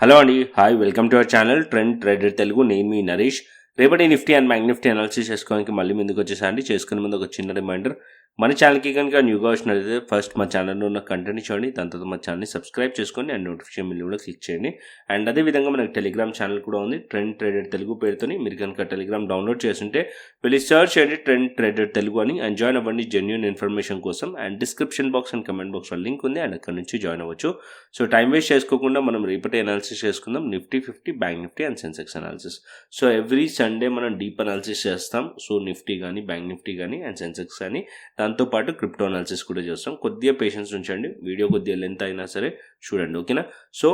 Hello అండి, hi, welcome to our channel trend trader Telugu. నేను మీ నరేష్. రేపటి Nifty and bank Nifty analysis చేసుకోవడానికి మళ్ళీ ముందుకు వచ్చేసండి. చేసుకునే ముందు ఒక చిన్న రిమైండర్, మన ఛానల్కి కనుక న్యూగా వచ్చినట్లయితే ఫస్ట్ మా ఛానల్లో ఉన్న కంటెంట్ చూడండి, దాని తర్వాత మా ఛానల్ని సబ్స్క్రైబ్ చేసుకోండి అండ్ నోటిఫికేషన్ బిల్ కూడా క్లిక్ చేయండి. అండ్ అదేవిధంగా మనకి టెలిగ్రామ్ ఛానల్ కూడా ఉంది, ట్రెండ్ ట్రేడర్ తెలుగు పేరుతోని. మీరు కనుక టెలిగ్రామ్ డౌన్లోడ్ చేస్తుంటే వెళ్ళి సర్చ్ చేయండి ట్రెండ్ ట్రేడర్ తెలుగు అని, అండ్ జాయిన్ అవ్వండి జెన్యూన్ ఇన్ఫర్మేషన్ కోసం. And description box and comment బాక్స్లో లింక్ ఉంది, అండ్ అక్కడ నుంచి జాయిన్ అవ్వచ్చు. సో టైం వేస్ట్ చేసుకోకుండా మనం రేపటి అనాలిసిస్ చేసుకుందాం, Nifty 50, bank Nifty and Sensex analysis. So every Sunday మనం డీప్ అనాలిసిస్ చేస్తాం. సో నిఫ్టీ కానీ, బ్యాంక్ నిఫ్టీ కానీ అండ్ సెన్సెక్స్ కానీ, దాంతోపాటు క్రిప్టో అనాలిసిస్ కూడా చేస్తాం. కొద్దిగా పేషెన్స్ ఉంచండి, వీడియో కొద్దిగా లెంత్ అయినా సరే చూడండి, ఓకేనా. సో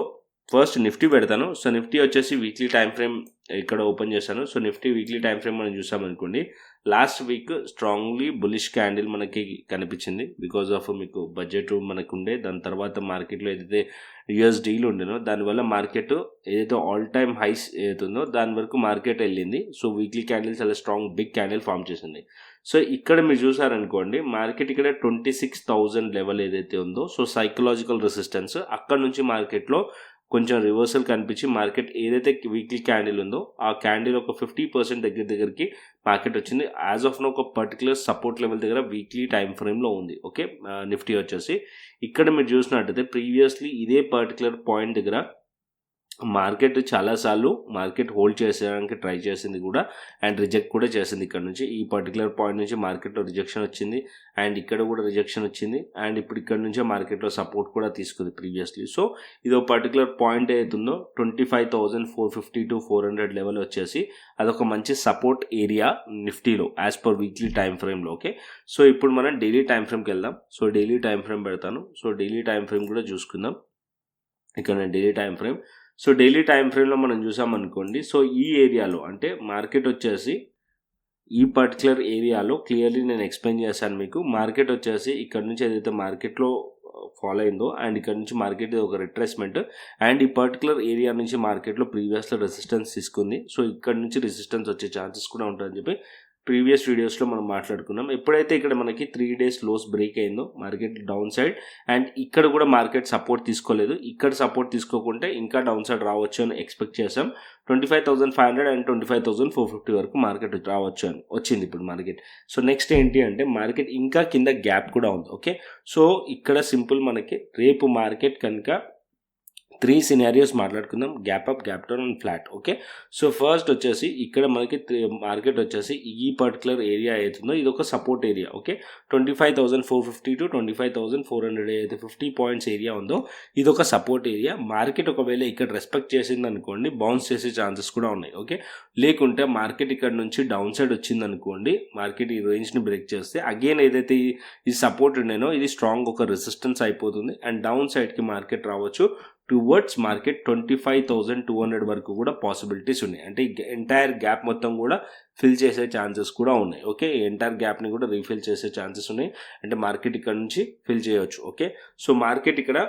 ఫస్ట్ నిఫ్టీ పెడతాను. సో నిఫ్టీ వచ్చేసి వీక్లీ టైం ఫ్రేమ్ ఇక్కడ ఓపెన్ చేశాను. So Nifty weekly time frame మనం చూసామనుకోండి, last week strongly bullish candle మనకి కనిపించింది బికాజ్ ఆఫ్ మీకు బడ్జెట్ మనకు ఉండే. దాని తర్వాత మార్కెట్లో ఏదైతే యూఎస్ డీల్ ఉండేనో దానివల్ల మార్కెట్ ఏదైతే ఆల్ టైమ్ హైస్ ఏదైతుందో దాని వరకు మార్కెట్ వెళ్ళింది. సో వీక్లీ క్యాండిల్ చాలా స్ట్రాంగ్ బిగ్ క్యాండిల్ ఫామ్ చేసింది. సో ఇక్కడ మీరు చూసారనుకోండి, మార్కెట్ ఇక్కడ 26,000 లెవెల్ ఏదైతే ఉందో, సో సైకలాజికల్ రెసిస్టెన్స్, అక్కడ నుంచి మార్కెట్లో కొంచెం రివర్సల్ కనిపించి మార్కెట్ ఏదైతే వీక్లీ క్యాండిల్ ఉందో ఆ క్యాండిల్ ఒక 50% దగ్గరికి మార్కెట్ వచ్చింది. యాజ్ ఆఫ్ నో ఒక పర్టికులర్ సపోర్ట్ లెవెల్ దగ్గర వీక్లీ టైం ఫ్రేమ్లో ఉంది, ఓకే. నిఫ్టీ వచ్చేసి ఇక్కడ మీరు చూసినట్టయితే ప్రీవియస్లీ ఇదే పర్టికులర్ పాయింట్ దగ్గర మార్కెట్ చాలాసార్లు మార్కెట్ హోల్డ్ చేసేయడానికి ట్రై చేసింది కూడా, అండ్ రిజెక్ట్ కూడా చేసింది. ఇక్కడ నుంచి ఈ పర్టికులర్ పాయింట్ నుంచి మార్కెట్లో రిజెక్షన్ వచ్చింది, అండ్ ఇక్కడ కూడా రిజెక్షన్ వచ్చింది, అండ్ ఇప్పుడు ఇక్కడ నుంచే మార్కెట్లో సపోర్ట్ కూడా తీసుకుంది ప్రీవియస్లీ. సో ఇది ఒక పర్టికులర్ పాయింట్ ఏదైతుందో 25,450 to 400 లెవెల్ వచ్చేసి అదొక మంచి సపోర్ట్ ఏరియా నిఫ్టీలో యాజ్ పర్ వీక్లీ టైం ఫ్రేమ్లో, ఓకే. సో ఇప్పుడు మనం డైలీ టైం ఫ్రేమ్కి వెళ్దాం. సో డైలీ టైం ఫ్రేమ్ పెడతాను. సో డైలీ టైం ఫ్రేమ్ కూడా చూసుకుందాం. ఇక్కడ నేను daily time frame, so daily time ఫ్రేమ్లో మనం చూసామనుకోండి, సో ఈ ఏరియాలో అంటే మార్కెట్ వచ్చేసి ఈ పర్టికులర్ ఏరియాలో క్లియర్లీ నేను ఎక్స్ప్లెయిన్ చేశాను మీకు. మార్కెట్ వచ్చేసి ఇక్కడ నుంచి ఏదైతే మార్కెట్లో ఫాలో అయిందో అండ్ ఇక్కడ నుంచి మార్కెట్ ఒక రిట్రేస్మెంట్, అండ్ ఈ పర్టికులర్ ఏరియా నుంచి మార్కెట్లో ప్రీవియస్లో రెసిస్టెన్స్ తీసుకుంది. సో ఇక్కడ నుంచి రెసిస్టెన్స్ వచ్చే ఛాన్సెస్ కూడా ఉంటుందని చెప్పి ప్రీవియస్ వీడియోస్లో మనం మాట్లాడుకున్నాం. ఎప్పుడైతే ఇక్కడ మనకి 3 days లోస్ బ్రేక్ అయిందో మార్కెట్ డౌన్ సైడ్, అండ్ ఇక్కడ కూడా మార్కెట్ సపోర్ట్ తీసుకోలేదు, ఇక్కడ సపోర్ట్ తీసుకోకుంటే ఇంకా డౌన్ సైడ్ రావచ్చు అని ఎక్స్పెక్ట్ చేసాం. 25,500 అండ్ 25,450 వరకు మార్కెట్ రావచ్చు అని వచ్చింది ఇప్పుడు మార్కెట్. సో నెక్స్ట్ ఏంటి అంటే మార్కెట్ ఇంకా కింద గ్యాప్ కూడా ఉంది, ఓకే. సో ఇక్కడ సింపుల్ మనకి రేపు మార్కెట్ కనుక 3 scenarios మాట్లాడుకుందాం, gap up, gap down and flat, okay. So first వచ్చేసి ఇక్కడ మనకి మార్కెట్ వచ్చేసి ఈ పర్టికులర్ ఏరియా అవుతుందో ఇది ఒక సపోర్ట్ ఏరియా, ఓకే. 25,450 to 25,400 ఏదైతే 50 points ఏరియా ఉందో ఇది ఒక సపోర్ట్ ఏరియా. మార్కెట్ ఒకవేళ ఇక్కడ రెస్పెక్ట్ చేసింది అనుకోండి, బౌన్స్ చేసే ఛాన్సెస్ కూడా ఉన్నాయి, ఓకే. లేకుంటే మార్కెట్ ఇక్కడ నుంచి డౌన్ సైడ్ వచ్చింది అనుకోండి, మార్కెట్ ఈ రేంజ్ని బ్రేక్ చేస్తే అగైన్ ఏదైతే ఈ సపోర్ట్ ఉండేనో ఇది స్ట్రాంగ్ ఒక రెసిస్టెన్స్ అయిపోతుంది, అండ్ డౌన్ సైడ్కి మార్కెట్ రావచ్చు టువర్డ్స్ మార్కెట్ 25,200 వరకు కూడా పాసిబిలిటీస్ ఉన్నాయి. అంటే ఎంటైర్ గ్యాప్ మొత్తం కూడా ఫిల్ చేసే ఛాన్సెస్ కూడా ఉన్నాయి, ఓకే. ఎంటైర్ గ్యాప్ని కూడా రీఫిల్ చేసే ఛాన్సెస్ ఉన్నాయి, అంటే మార్కెట్ ఇక్కడ నుంచి ఫిల్ చేయవచ్చు, ఓకే. సో మార్కెట్ ఇక్కడ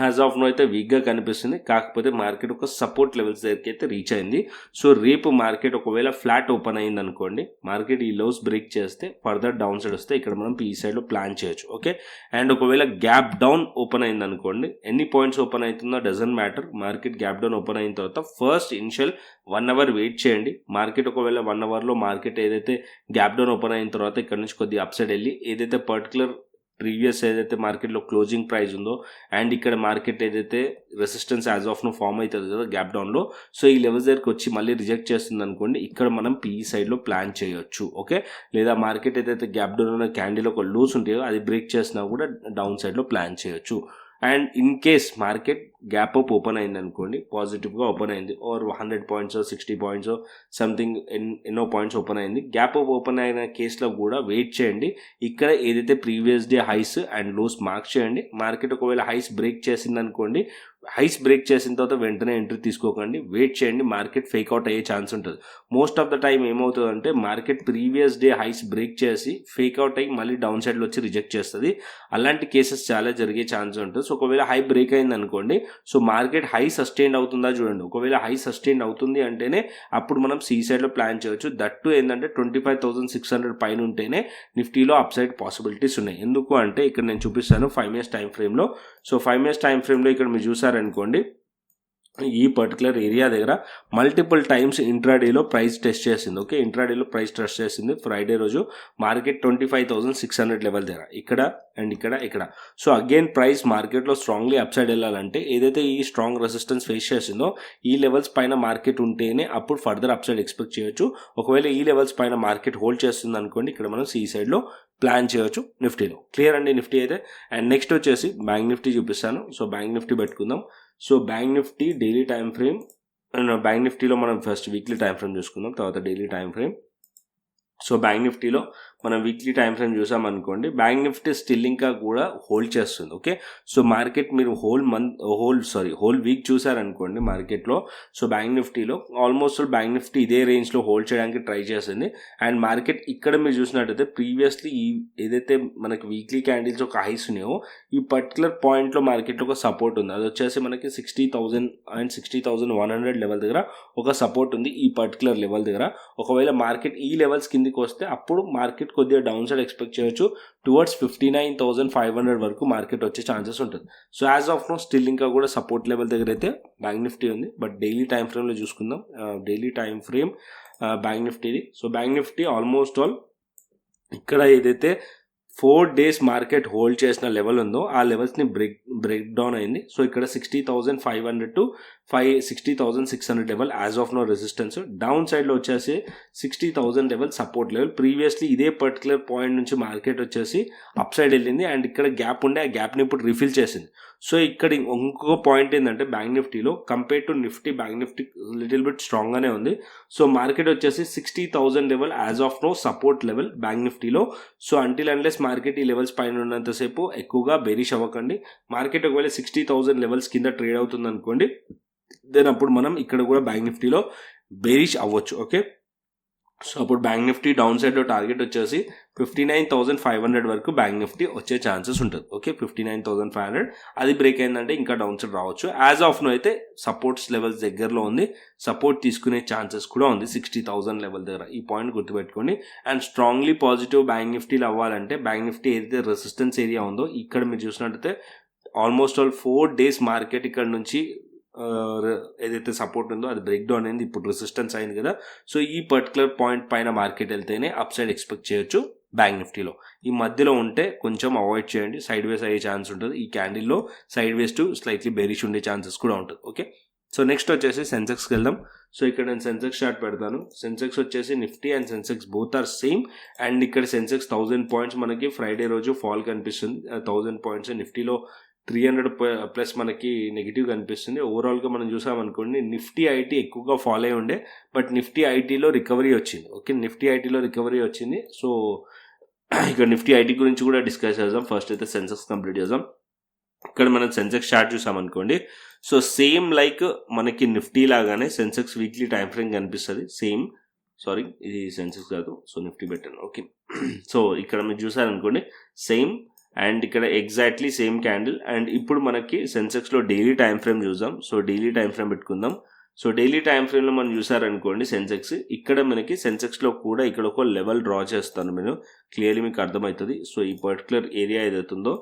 యాజ్ ఆఫ్ నో అయితే వీక్గా కనిపిస్తుంది, కాకపోతే మార్కెట్ ఒక సపోర్ట్ లెవెల్స్ దగ్గరికి అయితే రీచ్ అయింది. సో రేపు మార్కెట్ ఒకవేళ ఫ్లాట్ ఓపెన్ అయింది అనుకోండి, మార్కెట్ ఈ లోస్ బ్రేక్ చేస్తే ఫర్దర్ డౌన్ సైడ్ వస్తే ఇక్కడ మనం ఈ సైడ్లో ప్లాన్ చేయొచ్చు, ఓకే. అండ్ ఒకవేళ గ్యాప్ డౌన్ ఓపెన్ అయింది అనుకోండి, ఎన్ని పాయింట్స్ ఓపెన్ అవుతుందో doesn't matter, market gap down open అయిన తర్వాత ఫస్ట్ ఇనిషియల్ 1 hour వెయిట్ చేయండి. మార్కెట్ ఒకవేళ 1 hourలో మార్కెట్ ఏదైతే గ్యాప్ డౌన్ ఓపెన్ అయిన తర్వాత ఇక్కడ నుంచి కొద్దిగా అప్ సైడ్ వెళ్ళి ఏదైతే పర్టికులర్ ప్రీవియస్ ఏదైతే మార్కెట్లో క్లోజింగ్ ప్రైస్ ఉందో అండ్ ఇక్కడ మార్కెట్ ఏదైతే resistance as of now form అవుతుంది కదా గ్యాప్ డౌన్లో, సో ఈ లెవెల్స్ దగ్గరికి వచ్చి మళ్ళీ రిజెక్ట్ చేస్తుంది అనుకోండి, ఇక్కడ మనం పీఈ సైడ్లో ప్లాన్ చేయొచ్చు, ఓకే. లేదా మార్కెట్ ఏదైతే గ్యాప్ డౌన్ ఉన్న క్యాండిల్ ఒక లూస్ ఉంటుందో అది బ్రేక్ చేసినా కూడా డౌన్ సైడ్లో ప్లాన్ చేయొచ్చు. And in case market gap up open అయింది అనుకోండి, పాజిటివ్గా ఓపెన్ అయింది, ఓర్ 100 points 60 points సంథింగ్ ఎన్నో పాయింట్స్ ఓపెన్ అయింది, గ్యాప్ అప్ ఓపెన్ అయిన కేసులో కూడా వెయిట్ చేయండి. ఇక్కడ ఏదైతే previous day highs and lows mark చేయండి. మార్కెట్ ఒకవేళ హైస్ బ్రేక్ చేసింది అనుకోండి, హైస్ బ్రేక్ చేసిన తర్వాత వెంటనే ఎంట్రీ తీసుకోకండి, వెయిట్ చేయండి, మార్కెట్ ఫేక్ అవుట్ అయ్యే ఛాన్స్ ఉంటుంది. మోస్ట్ ఆఫ్ ద టైం ఏమవుతుందంటే market previous day highs break చేసి ఫేక్ అవుట్ అయ్యి మళ్ళీ డౌన్ సైడ్లో వచ్చి రిజెక్ట్ చేస్తుంది. అలాంటి కేసెస్ చాలా జరిగే ఛాన్స్ ఉంటుంది. సో ఒకవేళ హై బ్రేక్ అయింది అనుకోండి, సో మార్కెట్ హై సస్టైన్ అవుతుందా చూడండి, ఒకవేళ హై సస్టైన్ అవుతుంది అంటేనే అప్పుడు మనం సి సైడ్లో ప్లాన్ చేయొచ్చు. దట్టు ఏంటంటే 25,600 పైన ఉంటేనే నిఫ్టీలో అప్ సైడ్ పాసిబిలిటీస్ ఉన్నాయి. ఎందుకు అంటే ఇక్కడ నేను చూపిస్తాను 5 minutes టైం ఫ్రేమ్లో. సో 5 minutes టైం ఫ్రేమ్లో ఇక్కడ మీరు చూసారనుకోండి, ఈ పర్టికులర్ ఏరియా దగ్గర మల్టిపుల్ టైమ్స్ ఇంట్రాడేలో ప్రైస్ టెస్ట్ చేసింది. ఓకే, ఇంట్రాడేలో ప్రైస్ టెస్ట్ చేసింది ఫ్రైడే రోజు మార్కెట్ 25,600 లెవెల్ దగ్గర, ఇక్కడ అండ్ ఇక్కడ. సో అగైన్ ప్రైస్ మార్కెట్లో స్ట్రాంగ్లీ అప్ సైడ్ వెళ్ళాలంటే ఏదైతే ఈ స్ట్రాంగ్ రెసిస్టెన్స్ ఫేస్ చేసిందో ఈ లెవెల్స్ పైన మార్కెట్ ఉంటేనే అప్పుడు ఫర్దర్ అప్ సైడ్ ఎక్స్పెక్ట్ చేయొచ్చు. ఒకవేళ ఈ లెవెల్స్ పైన మార్కెట్ హోల్డ్ చేస్తుంది అనుకోండి, ఇక్కడ మనం సి సైడ్లో ప్లాన్ చేయొచ్చు నిఫ్టీలో. క్లియర్ అండి నిఫ్టీ అయితే. అండ్ నెక్స్ట్ వచ్చేసి బ్యాంక్ నిఫ్టీ చూపిస్తాను. సో బ్యాంక్ నిఫ్టీ పెట్టుకుందాం. So bank Nifty daily time frame, bank నిఫ్టీలో మనం ఫస్ట్ వీక్లీ టైం ఫ్రేమ్ చూసుకుందాం, తర్వాత daily time frame. So bank నిఫ్టీలో మనం వీక్లీ టైం ఫ్రేమ్ చూసామనుకోండి, బ్యాంక్ నిఫ్టీ స్టిల్ ఇంకా కూడా హోల్డ్ చేస్తుంది. ఓకే, సో మార్కెట్ మీరు హోల్ వీక్ చూసారనుకోండి మార్కెట్లో, సో బ్యాంక్ నిఫ్టీలో ఆల్మోస్ట్ బ్యాంక్ నిఫ్టీ ఇదే రేంజ్లో హోల్డ్ చేయడానికి ట్రై చేసింది. అండ్ మార్కెట్ ఇక్కడ మీరు చూసినట్టయితే ప్రీవియస్లీ ఈ ఏదైతే మనకి వీక్లీ క్యాండిల్స్ ఒక హైస్ ఉన్నాయో ఈ పర్టికులర్ పాయింట్లో మార్కెట్లో ఒక సపోర్ట్ ఉంది. అది వచ్చేసి మనకి 60,000 అండ్ 60,100 లెవెల్ దగ్గర ఒక సపోర్ట్ ఉంది. ఈ పర్టికులర్ లెవెల్ దగ్గర ఒకవేళ మార్కెట్ ఈ లెవెల్స్ కిందికి వస్తే అప్పుడు మార్కెట్ కొద్దిగా డౌన్ సైడ్ ఎక్స్పెక్ట్ చేయొచ్చు. టువర్డ్స్ 59,500 వరకు మార్కెట్ వచ్చే ఛాన్సెస్ ఉంటుంది. So as of now still ఇంకా కూడా సపోర్ట్ లెవెల్ దగ్గర అయితే బ్యాంక్ నిఫ్టీ ఉంది. బట్ డైలీ టైం ఫ్రేమ్లో చూసుకుందాం. డైలీ టైం ఫ్రేమ్ బ్యాంక్ నిఫ్టీది. So bank Nifty almost all ఇక్కడ ఏదైతే 4 days మార్కెట్ హోల్డ్ చేసిన లెవెల్ ఉందో ఆ లెవెల్స్ని బ్రేక్ డౌన్ అయింది. సో ఇక్కడ 60,500 to 60,600 level as of now resistance. Down సైడ్లో వచ్చేసి 60,000 లెవెల్ సపోర్ట్ లెవెల్. ప్రీవియస్లీ ఇదే పర్టికులర్ పాయింట్ నుంచి మార్కెట్ వచ్చేసి అప్ సైడ్ వెళ్ళింది అండ్ ఇక్కడ గ్యాప్ ఉండే ఆ గ్యాప్ని ఇప్పుడు రిఫిల్ చేసింది. సో ఇక్కడ ఇంకొక పాయింట్ ఏంటంటే బ్యాంక్ నిఫ్టీలో compare to Nifty, bank Nifty little bit స్ట్రాంగ్గానే ఉంది. సో మార్కెట్ వచ్చేసి 60,000 level as of now support level bank నిఫ్టీలో. సో అంటిల్ అన్లెస్ మార్కెట్ ఈ లెవెల్స్ పైన ఉన్నంతసేపు ఎక్కువగా బెరిష్ అవ్వకండి. మార్కెట్ ఒకవేళ 60,000 లెవెల్స్ కింద ట్రేడ్ అవుతుంది అనుకోండి, దెన్ అప్పుడు మనం ఇక్కడ కూడా బ్యాంక్ నిఫ్టీలో బెరిష్ అవ్వచ్చు. ఓకే, సో అప్పుడు బ్యాంక్ నిఫ్టీ డౌన్ సైడ్లో టార్గెట్ వచ్చేసి 59,500 వరకు బ్యాంక్ నిఫ్టీ వచ్చే ఛాన్సెస్ ఉంటుంది. ఓకే, 59,500 అది బ్రేక్ అయిందంటే ఇంకా డౌన్ సైడ్ రావచ్చు. యాజ్ ఆఫ్ నో అయితే సపోర్ట్స్ లెవెల్స్ దగ్గరలో ఉంది, సపోర్ట్ తీసుకునే ఛాన్సెస్ కూడా ఉంది 60,000 లెవెల్ దగ్గర. ఈ పాయింట్ గుర్తుపెట్టుకోండి. అండ్ స్ట్రాంగ్లీ పాజిటివ్ బ్యాంక్ నిఫ్టీలో అవ్వాలంటే బ్యాంక్ నిఫ్టీ ఏదైతే రెసిస్టెన్స్ ఏరియా ఉందో ఇక్కడ మీరు చూసినట్టయితే ఆల్మోస్ట్ ఆల్ 4 days మార్కెట్ ఇక్కడ నుంచి ఏదైతే సపోర్ట్ ఉందో అది బ్రేక్ డౌన్ అయింది, ఇప్పుడు రెసిస్టెన్స్ అయింది కదా. సో ఈ పర్టికులర్ పాయింట్ పైన మార్కెట్ వెళ్తేనే అప్ సైడ్ ఎక్స్పెక్ట్ చేయొచ్చు బ్యాంక్ నిఫ్టీలో. ఈ మధ్యలో ఉంటే కొంచెం అవాయిడ్ చేయండి, సైడ్ వేస్ అయ్యే ఛాన్స్ ఉంటుంది. ఈ క్యాండిల్లో sideways to slightly bearish ఉండే ఛాన్సెస్ కూడా ఉంటుంది. ఓకే, సో నెక్స్ట్ వచ్చేసి సెన్సెక్స్కి వెళ్దాం. సో ఇక్కడ నేను సెన్సెక్స్ చార్ట్ పెడతాను. సెన్సెక్స్ వచ్చేసి Nifty and Sensex both are same. And ఇక్కడ సెన్సెక్స్ 1000 పాయింట్స్ మనకి ఫ్రైడే రోజు ఫాల్ కనిపిస్తుంది. 1000 పాయింట్స్ నిఫ్టీలో 300+ మనకి నెగిటివ్ కనిపిస్తుంది. ఓవరాల్గా మనం చూసామనుకోండి నిఫ్టీ ఐటీ ఎక్కువగా ఫాలో అయి ఉండే, బట్ నిఫ్టీ ఐటీలో రికవరీ వచ్చింది. ఓకే, నిఫ్టీ ఐటీలో రికవరీ వచ్చింది. సో ఇక్కడ నిఫ్టీ ఐటీ గురించి కూడా డిస్కస్ చేద్దాం. ఫస్ట్ అయితే సెన్సెక్స్ కంప్లీట్ చేద్దాం. ఇక్కడ మనం సెన్సెక్స్ చార్ట్ చూసామనుకోండి, సో సేమ్ లైక్ మనకి నిఫ్టీ లాగానే సెన్సెక్స్ వీక్లీ టైం ఫ్రేమ్ కనిపిస్తుంది. సారీ ఇది సెన్సెక్స్ కాదు, సో నిఫ్టీ పెట్టాను. ఓకే, సో ఇక్కడ మీరు చూసారనుకోండి సేమ్ అండ్ ఇక్కడ ఎగ్జాక్ట్లీ సేమ్ క్యాండిల్. అండ్ ఇప్పుడు మనకి సెన్సెక్స్లో డైలీ టైం ఫ్రేమ్ చూద్దాం. సో డైలీ టైం ఫ్రేమ్ పెట్టుకుందాం. సో డైలీ టైం ఫ్రేమ్లో మనం చూసారనుకోండి సెన్సెక్స్ ఇక్కడ మనకి సెన్సెక్స్లో కూడా ఇక్కడ ఒక లెవెల్ డ్రా చేస్తాను నేను, క్లియర్లీ మీకు అర్థమవుతుంది. సో ఈ పర్టికులర్ ఏరియా ఏదైతుందో,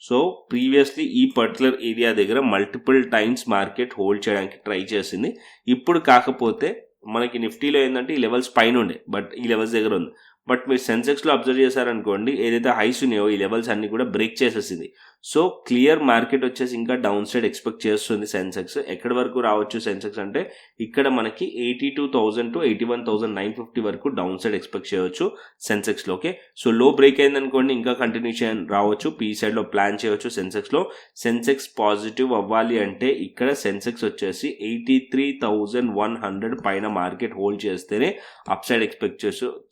సో ప్రీవియస్లీ ఈ పర్టికులర్ ఏరియా దగ్గర మల్టిపుల్ టైమ్స్ మార్కెట్ హోల్డ్ చేయడానికి ట్రై చేసింది. ఇప్పుడు కాకపోతే మనకి నిఫ్టీలో ఏంటంటే ఈ లెవెల్స్ పైన ఉండే, బట్ ఈ లెవెల్స్ దగ్గర ఉంది. బట్ మీరు సెన్సెక్స్లో అబ్జర్వ్ చేశారనుకోండి ఏదైతే హైస్ ఉన్నాయో ఈ లెవెల్స్ అన్ని కూడా బ్రేక్ చేసేసింది. సో క్లియర్ మార్కెట్ వచ్చేసి ఇంకా డౌన్ సైడ్ ఎక్స్పెక్ట్ చేస్తుంది సెన్సెక్స్. ఎక్కడి వరకు రావచ్చు సెన్సెక్స్ అంటే ఇక్కడ మనకి 82,000 to 81,950 వరకు డౌన్ సైడ్ ఎక్స్పెక్ట్ చేయవచ్చు సెన్సెక్స్లో. ఓకే, సో లో బ్రేక్ అయిందనుకోండి ఇంకా కంటిన్యూషన్ రావచ్చు, పీ సైడ్లో ప్లాన్ చేయవచ్చు సెన్సెక్స్లో. సెన్సెక్స్ పాజిటివ్ అవ్వాలి అంటే ఇక్కడ సెన్సెక్స్ వచ్చేసి 83,100 పైన మార్కెట్ హోల్డ్ చేస్తేనే అప్ సైడ్ ఎక్స్పెక్ట్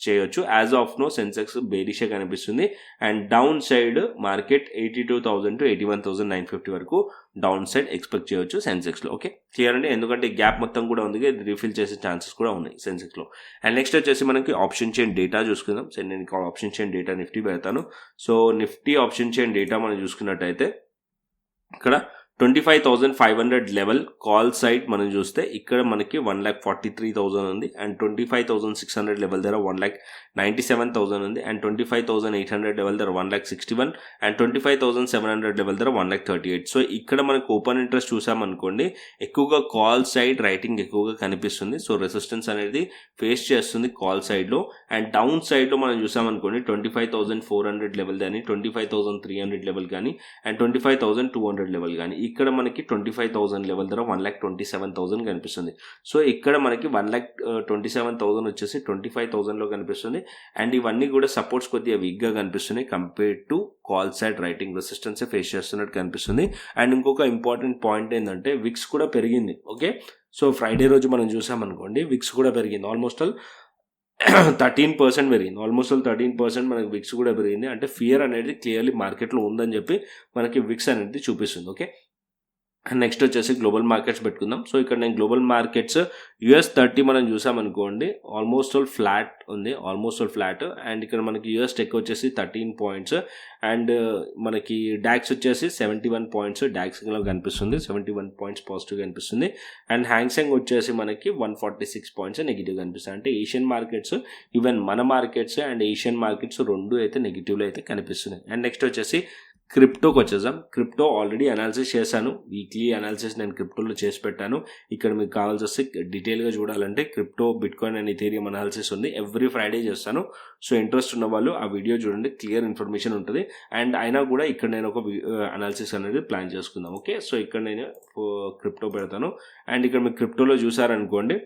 చేయొచ్చు. యాజ్ ఆఫ్ నో సెన్సెక్స్ బేరిషే కనిపిస్తుంది and down side market 82,000 to 81,950 వరకు డౌన్ సైడ్ ఎక్స్పెక్ట్ చేయొచ్చు సెన్సెక్స్లో. ఓకే, క్లియర్ అండి. ఎందుకంటే గ్యాప్ మొత్తం కూడా ఉంది, ఇది రీఫిల్ చేసే ఛాన్సెస్ కూడా ఉన్నాయి సెన్సెక్స్లో. అండ్ నెక్స్ట్ వచ్చేసి మనకి ఆప్షన్ చైన్ డేటా చూసుకుందాం. సో నేను ఆప్షన్ చైన్ డేటా నిఫ్టీ పెడతాను. So Nifty option chain data మనం చూసుకున్నట్టయితే ఇక్కడ 25,500 లెవెల్ కాల్ సైడ్ మనం చూస్తే ఇక్కడ మనకి 1,43,000 ఉంది. అండ్ 25,600 లెవెల్ దగ్గర 1,97,000 ఉంది. అండ్ 25,800 లెవెల్ దగ్గర 1,61,000 అండ్ 25,700 లెవెల్ దగ్గర 1,38,000. సో ఇక్కడ మనకు ఓపెన్ ఇంట్రెస్ట్ చూసామనుకోండి, ఎక్కువగా కాల్ సైడ్ రైటింగ్ ఎక్కువగా కనిపిస్తుంది. సో రెసిస్టెన్స్ అనేది ఫేస్ చేస్తుంది కాల్ సైడ్లో. అండ్ డౌన్ సైడ్లో మనం చూసామనుకోండి 25,400 లెవెల్ కానీ, 25,300 లెవెల్ కానీ, అండ్ 25,200 లెవెల్ కానీ. ఇక్కడ మనకి 25,000 లెవెల్ దగ్గర 1,27,000 కనిపిస్తుంది. సో ఇక్కడ మనకి 1,27,000 వచ్చేసి 25,000లో కనిపిస్తుంది. అండ్ ఇవన్నీ కూడా సపోర్ట్స్ కొద్దిగా వీక్గా కనిపిస్తున్నాయి compared to call side writing. Resistance face చేస్తున్నట్టు కనిపిస్తుంది. అండ్ ఇంకొక ఇంపార్టెంట్ పాయింట్ ఏంటంటే విక్స్ కూడా పెరిగింది. ఓకే, సో ఫ్రైడే రోజు మనం చూసామనుకోండి విక్స్ కూడా పెరిగింది. ఆల్మోస్ట్ 13% పెరిగింది. ఆల్మోస్ట్ 13% మనకి విక్స్ కూడా పెరిగింది. అంటే ఫియర్ అనేది క్లియర్లీ మార్కెట్లో ఉందని చెప్పి మనకి విక్స్ అనేది చూపిస్తుంది. ఓకే, అండ్ నెక్స్ట్ వచ్చేసి గ్లోబల్ మార్కెట్స్ పెట్టుకుందాం. సో ఇక్కడ నేను గ్లోబల్ మార్కెట్స్ US30 మనం చూసామనుకోండి ఆల్మోస్ట్ ఫ్లాట్ ఉంది, ఆల్మోస్ట్ ఫ్లాట్. అండ్ ఇక్కడ మనకి US టెక్ వచ్చేసి 13 పాయింట్స్ అండ్ మనకి డాక్స్ వచ్చేసి 71 పాయింట్స్ డాక్స్లో కనిపిస్తుంది, 71 పాయింట్స్ పాజిటివ్ కనిపిస్తుంది. అండ్ హ్యాంగ్సెంగ్ వచ్చేసి మనకి 146 పాయింట్స్ నెగిటివ్ కనిపిస్తుంది. అంటే ఏషియన్ మార్కెట్స్, ఈవెన్ మన మార్కెట్స్ అండ్ ఏషియన్ మార్కెట్స్ రెండు అయితే నెగిటివ్లో అయితే కనిపిస్తున్నాయి. అండ్ నెక్స్ట్ వచ్చేసి క్రిప్టోకి వచ్చేసాం. క్రిప్టో ఆల్రెడీ అనాలిసిస్ చేశాను, వీక్లీ అనాలిసిస్ నేను క్రిప్టోలో చేసి పెట్టాను. ఇక్కడ మీకు కావాల్సి వస్తే డీటెయిల్గా చూడాలంటే crypto, bitcoin and Ethereum analysis ఉంది, ఎవ్రీ ఫ్రైడే చేస్తాను. సో ఇంట్రెస్ట్ ఉన్న వాళ్ళు ఆ వీడియో చూడండి, క్లియర్ ఇన్ఫర్మేషన్ ఉంటుంది. అండ్ అయినా కూడా ఇక్కడ నేను ఒక అనాలిసిస్ అనేది ప్లాన్ చేసుకుందాం. ఓకే, సో ఇక్కడ నేను క్రిప్టో పెడతాను. అండ్ ఇక్కడ మీకు క్రిప్టోలో చూసారనుకోండి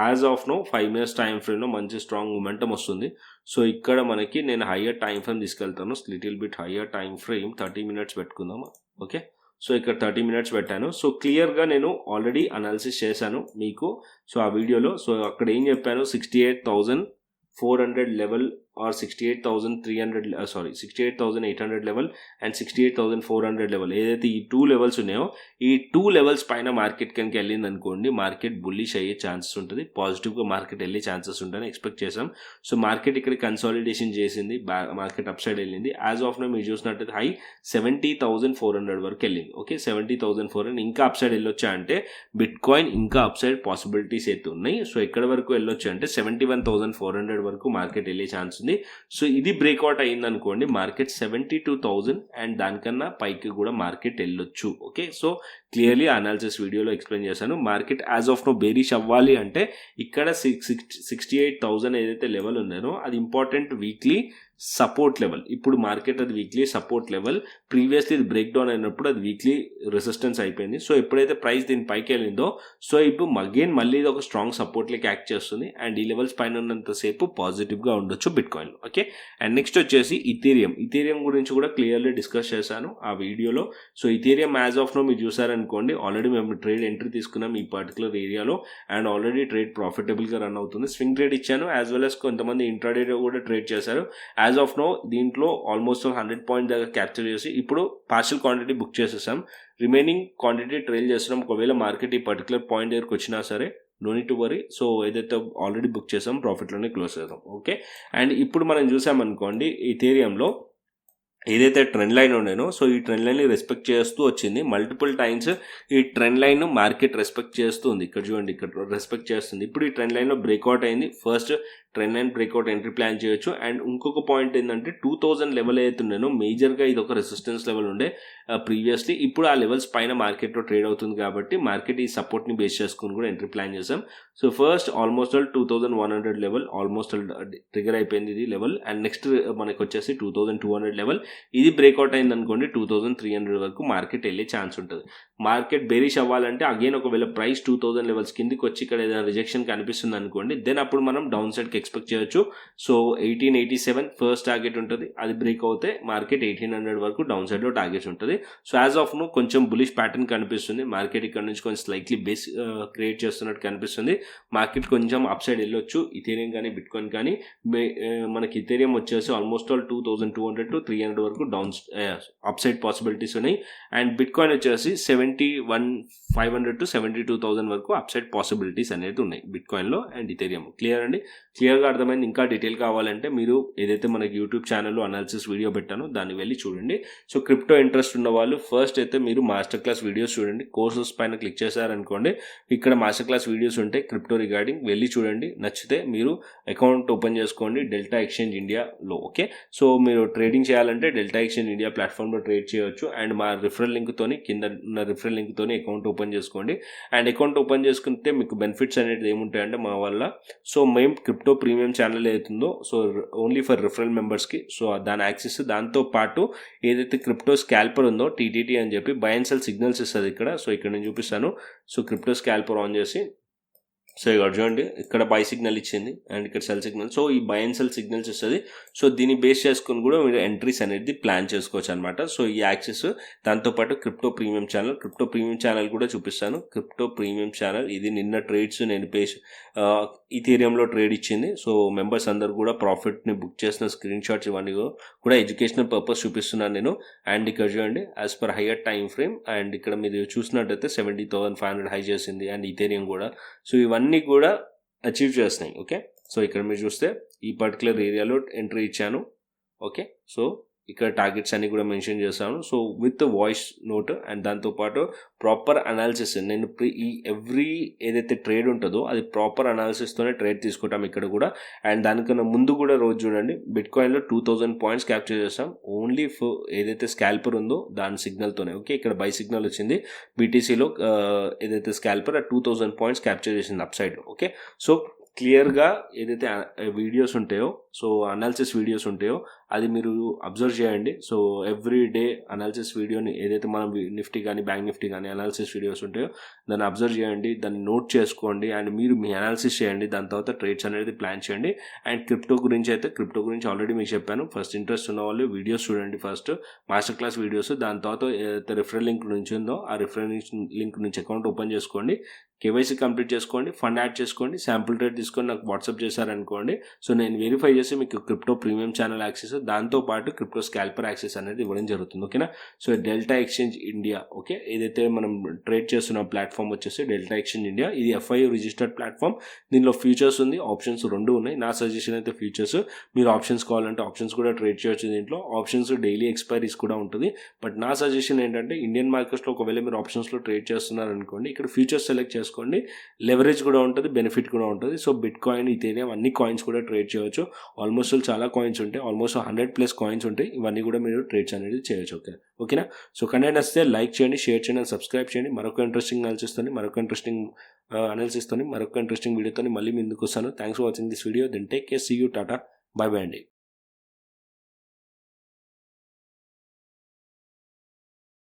as of now 5 minutes time ఫ్రేమ్లో మంచి స్ట్రాంగ్ మొమెంటం వస్తుంది. సో ఇక్కడ మనకి నేను హయ్యర్ టైం ఫ్రేమ్ తీసుకెళ్తాను, little bit higher time frame 30 minutes పెట్టుకుందాం. ఓకే, సో ఇక్కడ 30 minutes పెట్టాను. సో క్లియర్గా నేను ఆల్రెడీ అనాలిసిస్ చేశాను మీకు. సో ఆ వీడియోలో సో అక్కడ ఏం చెప్పాను, 68,400 level or 68,800 level and 68,400 level, ఏదైతే ఈ 2 levels ఉన్నాయో ఈ 2 levels పైన మార్కెట్ కనుక వెళ్ళింది అనుకోండి మార్కెట్ బుల్లిష్ అయ్యే ఛాన్సెస్ ఉంటుంది, పాజిటివ్గా మార్కెట్ వెళ్ళే ఛాన్సెస్ ఉంటాయని ఎక్స్పెక్ట్ చేసాం. సో మార్కెట్ ఇక్కడ కన్సాలిడేషన్ చేసింది, మార్కెట్ అప్ సైడ్ వెళ్ళింది. యాజ్ ఆఫ్ నో మీరు చూసినట్టయితే హై 70,400 వరకు వెళ్ళింది. ఓకే, 70,400 ఇంకా అప్ సైడ్ వెళ్ళొచ్చా అంటే బిట్ కాయిన్ ఇంకా అప్ సైడ్ పాసిబిలిటీస్ అయితే ఉన్నాయి. సో ఎక్కడ వరకు వెళ్ళొచ్చు అంటే 71,400 వరకు మార్కెట్ వెళ్ళే ఛాన్స్ ఉంది. సో ఇది బ్రేక్అవుట్ అయింది అనుకోండి మార్కెట్ 72,000 అండ్ దానికన్నా పైకి కూడా మార్కెట్ వెళ్ళొచ్చు. ఓకే, సో క్లియర్లీ అనాలిసిస్ వీడియోలో ఎక్స్ప్లెయిన్ చేశాను. Market as of now bearish అవ్వాలి అంటే ఇక్కడ 68,000 ఏదైతే లెవెల్ ఉందో అది ఇంపార్టెంట్ వీక్లీ సపోర్ట్ లెవెల్. ఇప్పుడు మార్కెట్ అది వీక్లీ సపోర్ట్ లెవెల్, ప్రీవియస్లీ ఇది బ్రేక్ డౌన్ అయినప్పుడు అది వీక్లీ రెసిస్టెన్స్ అయిపోయింది. సో ఎప్పుడైతే ప్రైస్ దీని పైకి వెళ్ళిందో సో ఇప్పుడు మళ్ళీ ఇది ఒక స్ట్రాంగ్ సపోర్ట్లోకి యాక్ట్ చేస్తుంది అండ్ ఈ లెవెల్స్ పైన ఉన్నంతసేపు పాజిటివ్గా ఉండొచ్చు బిట్ కాయిన్లో. ఓకే, అండ్ నెక్స్ట్ వచ్చేసి ఇథీరియం గురించి కూడా క్లియర్లీ డిస్కస్ చేశాను ఆ వీడియోలో. So ethereum as of now మీరు చూసారనుకోండి ఆల్రెడీ మేము ట్రేడ్ ఎంట్రీ తీసుకున్నాం ఈ పర్టికులర్ ఏరియాలో అండ్ ఆల్రెడీ ట్రేడ్ ప్రాఫిటబుల్గా రన్ అవుతుంది. స్వింగ్ ట్రేడ్ ఇచ్చాను యాజ్ వెల్ as కొంతమంది ఇంట్రాడేలో కూడా ట్రేడ్ చేశారు. యాజ్ ఆఫ్ నో దీంట్లో ఆల్మోస్ట్ 100 పాయింట్ దగ్గర క్యాప్చర్ చేసి ఇప్పుడు పార్షియల్ క్వాంటిటీ బుక్ చేసేసాం, రిమైనింగ్ క్వాంటిటీ ట్రైల్ చేస్తున్నాం. ఒకవేళ మార్కెట్ ఈ పర్టికులర్ పాయింట్ దగ్గరకు వచ్చినా సరే no need to worry. So ఏదైతే ఆల్రెడీ బుక్ చేసాం ప్రాఫిట్లోనే క్లోజ్ చేద్దాం. ఓకే, అండ్ ఇప్పుడు మనం చూసామనుకోండి ఇథీరియంలో ఏదైతే ట్రెండ్ లైన్ ఉండేనో సో ఈ ట్రెండ్ లైన్ని రెస్పెక్ట్ చేస్తూ వచ్చింది మల్టిపుల్ టైమ్స్. ఈ ట్రెండ్ లైన్ మార్కెట్ రెస్పెక్ట్ చేస్తుంది, ఇక్కడ చూడండి ఇక్కడ రెస్పెక్ట్ చేస్తుంది. ఇప్పుడు ఈ ట్రెండ్ లైన్లో బ్రేక్అవుట్ అయింది, first trend line breakout entry plan చేయొచ్చు. అండ్ ఇంకొక పాయింట్ ఏంటంటే 2000 లెవెల్ అయితే ఉండేనో మేజర్గా ఇది ఒక రెసిస్టెన్స్ లెవెల్ ఉండే ప్రీవియస్లీ, ఇప్పుడు ఆ లెవెల్స్ పైన మార్కెట్లో ట్రేడ్ అవుతుంది కాబట్టి మార్కెట్ ఈ సపోర్ట్ని బేస్ చేసుకుని కూడా ఎంట్రీ ప్లాన్ చేసాం. So first almost 2100 level almost trigger అయిపోయింది ఇది లెవెల్. అండ్ నెక్స్ట్ మనకి వచ్చేసి 2200 లెవెల్, ఇది బ్రేక్అవుట్ అయింది అనుకోండి 2300 వరకు మార్కెట్ వెళ్ళే ఛాన్స్ ఉంటుంది. మార్కెట్ బేరిష్ అవ్వాలంటే అగైన్ ఒకవేళ ప్రైస్ 2000 లెవెల్స్ కిందికి వచ్చి ఇక్కడ ఏదైనా రిజెక్షన్ కనిపిస్తుంది అనుకోండి దెన్ అప్పుడు మనం డౌన్ సైడ్కి ఎక్స్పెక్ట్ చేయొచ్చు. సో 1887 ఫస్ట్ టార్గెట్ ఉంటుంది, అది బ్రేక్ అవుతే మార్కెట్ 1800 వరకు డౌన్ సైడ్లో టార్గెట్స్ ఉంటుంది. సో యాజ్ ఆఫ్ నో కొంచెం బులిష్ ప్యాటర్న్ కనిపిస్తుంది, మార్కెట్ ఇక్కడ నుంచి కొంచెం స్లైట్లీ బేస్ క్రియేట్ చేస్తున్నట్టు కనిపిస్తుంది. మార్కెట్ కొంచెం అప్ సైడ్ వెళ్ళొచ్చు ఇథీరియం కానీ బిట్ కాయిన్ కానీ. మనకి ఇథీరియం వచ్చేసి ఆల్మోస్ట్ 2200 to 300 వరకు డౌన్ అప్ సైడ్ పాసిబిలిటీస్ ఉన్నాయి. అండ్ బిట్ కాయిన్ వచ్చేసి 71,500 to 72,000 వరకు అప్ సైడ్ పాసిబిలిటీస్ అనేది ఉన్నాయి బిట్ కాయిన్లో అండ్ ఇథీరియం. క్లియర్ అండి, క్లియర్ క్లియర్గా అర్థమైంది. ఇంకా డీటెయిల్ కావాలంటే మీరు ఏదైతే మనకి యూట్యూబ్ ఛానల్లో అనాలిసిస్ వీడియో పెట్టానో దాన్ని వెళ్ళి చూడండి. సో క్రిప్టో ఇంట్రెస్ట్ ఉన్న వాళ్ళు ఫస్ట్ అయితే మీరు మాస్టర్ క్లాస్ వీడియోస్ చూడండి. కోర్సెస్ పైన క్లిక్ చేశారనుకోండి, ఇక్కడ మాస్టర్ క్లాస్ వీడియోస్ ఉంటాయి క్రిప్టో రిగార్డింగ్, వెళ్ళి చూడండి. నచ్చితే మీరు అకౌంట్ ఓపెన్ చేసుకోండి డెల్టా ఎక్స్చేంజ్ ఇండియాలో. ఓకే, సో మీరు ట్రేడింగ్ చేయాలంటే డెల్టా ఎక్స్చేంజ్ ఇండియా ప్లాట్ఫామ్లో ట్రేడ్ చేయవచ్చు. అండ్ మా రిఫరల్ లింక్తోని, కింద ఉన్న రిఫరల్ లింక్తోని అకౌంట్ ఓపెన్ చేసుకోండి. అండ్ అకౌంట్ ఓపెన్ చేసుకుంటే మీకు బెనిఫిట్స్ అనేది ఏముంటాయంటే మా వల్ల, సో మేము క్రిప్టో ప్రీమియం ఛానల్ ఏదైతుందో సో ఓన్లీ ఫర్ రిఫరల్ మెంబర్స్కి, సో దాని యాక్సెస్, దాంతోపాటు ఏదైతే క్రిప్టో స్కాల్పర్ ఉందో టీటీటీ అని చెప్పి బై అండ్ సెల్ సిగ్నల్స్ ఇస్తుంది ఇక్కడ. సో ఇక్కడ నేను చూపిస్తాను. సో క్రిప్టో స్కాల్పర్ ఆన్ చేసి, సో ఇక్కడ చూడండి, ఇక్కడ బై సిగ్నల్ ఇచ్చింది అండ్ ఇక్కడ సెల్ సిగ్నల్. సో ఈ బై అండ్ సెల్ సిగ్నల్స్ ఇస్తుంది. సో దీన్ని బేస్ చేసుకుని కూడా మీరు ఎంట్రీస్ అనేది ప్లాన్ చేసుకోవచ్చు అనమాట. సో ఈ యాక్సెస్, దాంతోపాటు క్రిప్టో ప్రీమియం ఛానల్ కూడా చూపిస్తాను. క్రిప్టో ప్రీమియం ఛానల్ ఇది నిన్న ట్రేడ్స్ నేను ఈథీరియంలో ట్రేడ్ ఇచ్చింది. సో మెంబర్స్ అందరు కూడా ప్రాఫిట్ని బుక్ చేసిన స్క్రీన్ షాట్స్ ఇవన్నీ కూడా ఎడ్యుకేషనల్ పర్పస్ చూపిస్తున్నాను నేను. అండ్ ఇక్కడ చూడండి, as per higher time frame, and ఇక్కడ మీరు చూసినట్టయితే 70,500 హై చేసింది. అండ్ ఈథీరియం కూడా, సో ఇవన్నీ కూడా అచీవ్ చేస్తున్నాయి. ఓకే, సో ఇక్కడ మీరు చూస్తే ఈ పర్టికులర్ ఏరియాలో ఎంట్రీ ఇచ్చాను. ఓకే, సో ఇక్కడ టార్గెట్స్ అన్ని కూడా మెన్షన్ చేస్తాను. So with voice note and దాంతోపాటు ప్రాపర్ అనాలిసిస్. నేను ఈ ఎవ్రీ ఏదైతే ట్రేడ్ ఉంటుందో అది ప్రాపర్ అనాలిసిస్తోనే ట్రేడ్ తీసుకుంటాం ఇక్కడ కూడా. అండ్ దానికన్నా ముందు కూడా రోజు చూడండి, బిట్కాయిన్లో 2000 పాయింట్స్ క్యాప్చర్ చేస్తాం ఓన్లీ ఫర్ ఏదైతే స్కాల్పర్ ఉందో దాని సిగ్నల్తోనే. ఓకే, ఇక్కడ బై సిగ్నల్ వచ్చింది. బీటీసీలో ఏదైతే స్కాల్పర్ 2000 పాయింట్స్ క్యాప్చర్ చేసింది అప్ సైడ్. ఓకే, సో క్లియర్గా ఏదైతే వీడియోస్ ఉంటాయో, సో అనాలిసిస్ వీడియోస్ ఉంటాయో అది మీరు అబ్జర్వ్ చేయండి. సో ఎవ్రీ డే అనాలిసిస్ వీడియోని, ఏదైతే మనం నిఫ్టీ కానీ బ్యాంక్ నిఫ్టీ కానీ అనాలిసిస్ వీడియోస్ ఉంటాయో దాన్ని అబ్జర్వ్ చేయండి, దాన్ని నోట్ చేసుకోండి. అండ్ మీరు మీ అనాలిసిస్ చేయండి, దాని తర్వాత ట్రేడ్స్ అనేది ప్లాన్ చేయండి. అండ్ క్రిప్టో గురించి ఆల్రెడీ మీకు చెప్పాను. ఫస్ట్ ఇంట్రెస్ట్ ఉన్న వాళ్ళు వీడియోస్ చూడండి, ఫస్ట్ మాస్టర్ క్లాస్ వీడియోస్. దాని తర్వాత ఏదైతే రిఫరల్ లింక్ నుంచి ఉందో ఆ రిఫరల్ లింక్ నుంచి అకౌంట్ ఓపెన్ చేసుకోండి, కేవైసీ కంప్లీట్ చేసుకోండి, ఫండ్ యాడ్ చేసుకోండి, శాంపుల్ ట్రేడ్ తీసుకొని నాకు వాట్సాప్ చేశారనుకోండి. సో నేను వెరిఫై చేసి మీకు క్రిప్టో ప్రీమియం ఛానల్ యాక్సెస్, దాంతోపాటు క్రిప్టో స్కాల్పర్ యాక్సెస్ అనేది ఇవ్వడం జరుగుతుంది. ఓకేనా, so delta exchange India, okay, ఏదైతే మనం ట్రేడ్ చేస్తున్న ప్లాట్ఫామ్ వచ్చేసి డెల్టా ఎక్స్చేంజ్ ఇండియా. ఇది FIU రిజిస్టర్డ్ ప్లాట్ఫామ్. దీనిలో ఫ్యూచర్స్ ఉంది, ఆప్షన్స్ రెండు ఉన్నాయి. నా సజెషన్ అయితే ఫ్యూచర్స్. మీరు ఆప్షన్స్ కావాలంటే ఆప్షన్స్ కూడా ట్రేడ్ చేయొచ్చు. దీంట్లో ఆప్షన్స్ డైలీ ఎక్స్పైరీస్ కూడా ఉంటుంది. బట్ నా సజెషన్ ఏంటంటే ఇండియన్ మార్కెట్స్లో ఒకవేళ మీరు ఆప్షన్స్లో ట్రేడ్ చేస్తున్నారనుకోండి, ఇక్కడ ఫ్యూచర్స్ సెలెక్ట్ చేసుకోండి. లెవరేజ్ కూడా ఉంటుంది, బెనిఫిట్ కూడా ఉంటుంది. సో బిట్కాయిన్, ఈథీరియం అన్ని కాయిన్స్ కూడా ట్రేడ్ చేయొచ్చు. ఆల్మోస్ట్ చాలా కాయిన్స్ ఉంటాయి, ఆల్మోస్ట్ 100+ కాయిన్స్ ఉంటాయి. ఇవన్నీ కూడా మీరు ట్రేడ్స్ అనేది చేయొచ్చు. ఓకేనా, సో కంటెంట్ వస్తే లైక్ చేయండి, షేర్ చేయండి, సబ్స్క్రైబ్ చేయండి. మరొక ఇంట్రెస్టింగ్ అనాలిసిస్తోని మరొక ఇంట్రెస్టింగ్ వీడియోతో మళ్ళీ ముందుకు వస్తాను. Thanks for watching this video. Then take care, see you, tata, bye bye అండి.